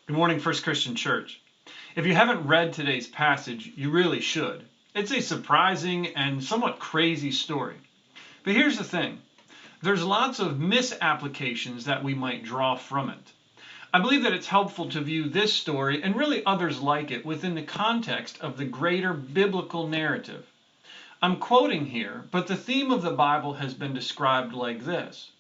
Good morning, First Christian Church. If you haven't read today's passage, you really should. It's a surprising and somewhat crazy story. But here's the thing. There's lots of misapplications that we might draw from it. I believe that it's helpful to view this story and really others like it within the context of the greater biblical narrative. I'm quoting here, but the theme of the Bible has been described like this.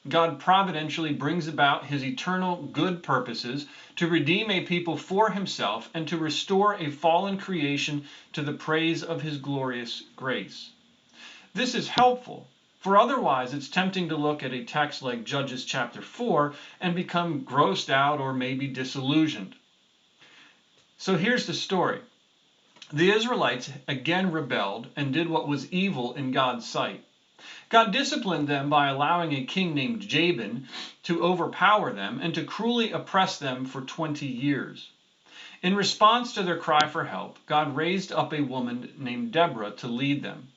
God providentially brings about his eternal good purposes to redeem a people for himself and to restore a fallen creation to the praise of his glorious grace. This is helpful, for otherwise it's tempting to look at a text like Judges chapter 4 and become grossed out or maybe disillusioned. So here's the story. The Israelites again rebelled and did what was evil in God's sight. God disciplined them by allowing a king named Jabin to overpower them and to cruelly oppress them for 20 years. In response to their cry for help, God raised up a woman named Deborah to lead them.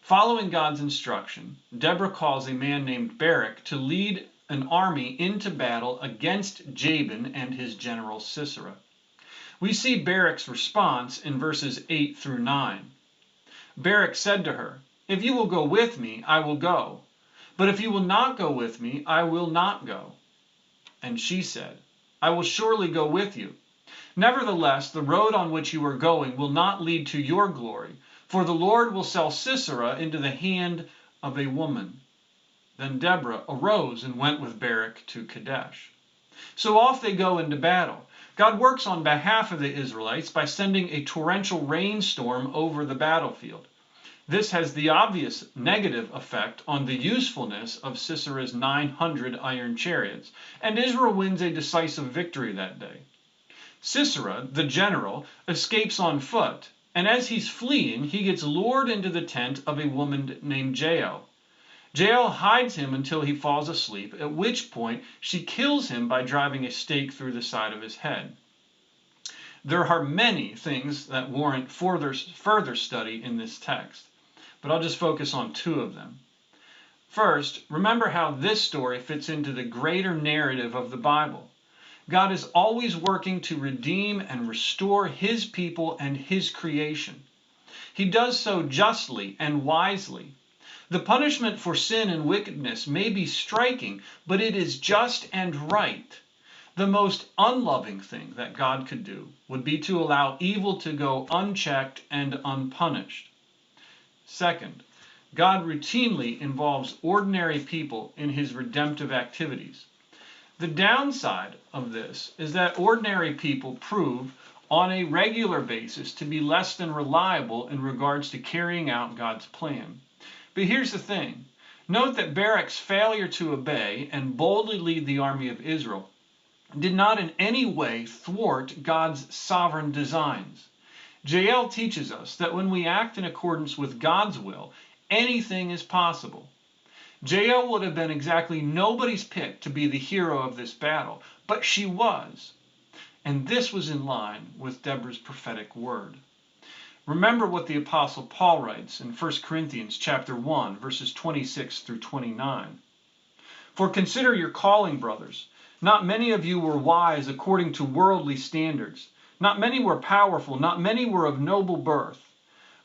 Following God's instruction, Deborah calls a man named Barak to lead an army into battle against Jabin and his general Sisera. We see Barak's response in verses 8 through 9. Barak said to her, "If you will go with me, I will go. But if you will not go with me, I will not go." And she said, "I will surely go with you. Nevertheless, the road on which you are going will not lead to your glory, for the Lord will sell Sisera into the hand of a woman." Then Deborah arose and went with Barak to Kadesh. So off they go into battle. God works on behalf of the Israelites by sending a torrential rainstorm over the battlefield. This has the obvious negative effect on the usefulness of Sisera's 900 iron chariots, and Israel wins a decisive victory that day. Sisera, the general, escapes on foot, and as he's fleeing, he gets lured into the tent of a woman named Jael. Jael hides him until he falls asleep, at which point she kills him by driving a stake through the side of his head. There are many things that warrant further study in this text, but I'll just focus on two of them. First, remember how this story fits into the greater narrative of the Bible. God is always working to redeem and restore his people and his creation. He does so justly and wisely. The punishment for sin and wickedness may be striking, but it is just and right. The most unloving thing that God could do would be to allow evil to go unchecked and unpunished. Second, God routinely involves ordinary people in his redemptive activities. The downside of this is that ordinary people prove on a regular basis to be less than reliable in regards to carrying out God's plan. But here's the thing. Note that Barak's failure to obey and boldly lead the army of Israel did not in any way thwart God's sovereign designs. Jael teaches us that when we act in accordance with God's will, anything is possible. Jael would have been exactly nobody's pick to be the hero of this battle, but she was. And this was in line with Deborah's prophetic word. Remember what the Apostle Paul writes in 1 Corinthians chapter 1, verses 26 through 29. "For consider your calling, brothers. Not many of you were wise according to worldly standards. Not many were powerful, not many were of noble birth.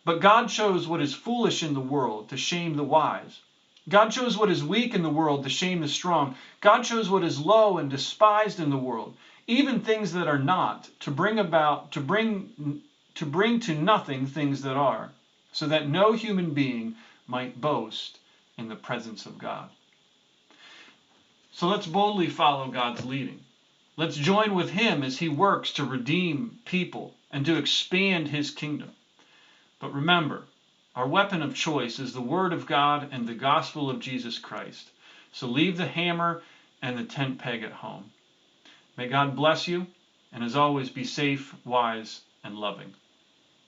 But God chose what is foolish in the world to shame the wise. God chose what is weak in the world to shame the strong. God chose what is low and despised in the world, even things that are not, to bring to nothing things that are, so that no human being might boast in the presence of God." So let's boldly follow God's leading. Let's join with him as he works to redeem people and to expand his kingdom. But remember, our weapon of choice is the Word of God and the gospel of Jesus Christ. So leave the hammer and the tent peg at home. May God bless you, and as always, be safe, wise, and loving.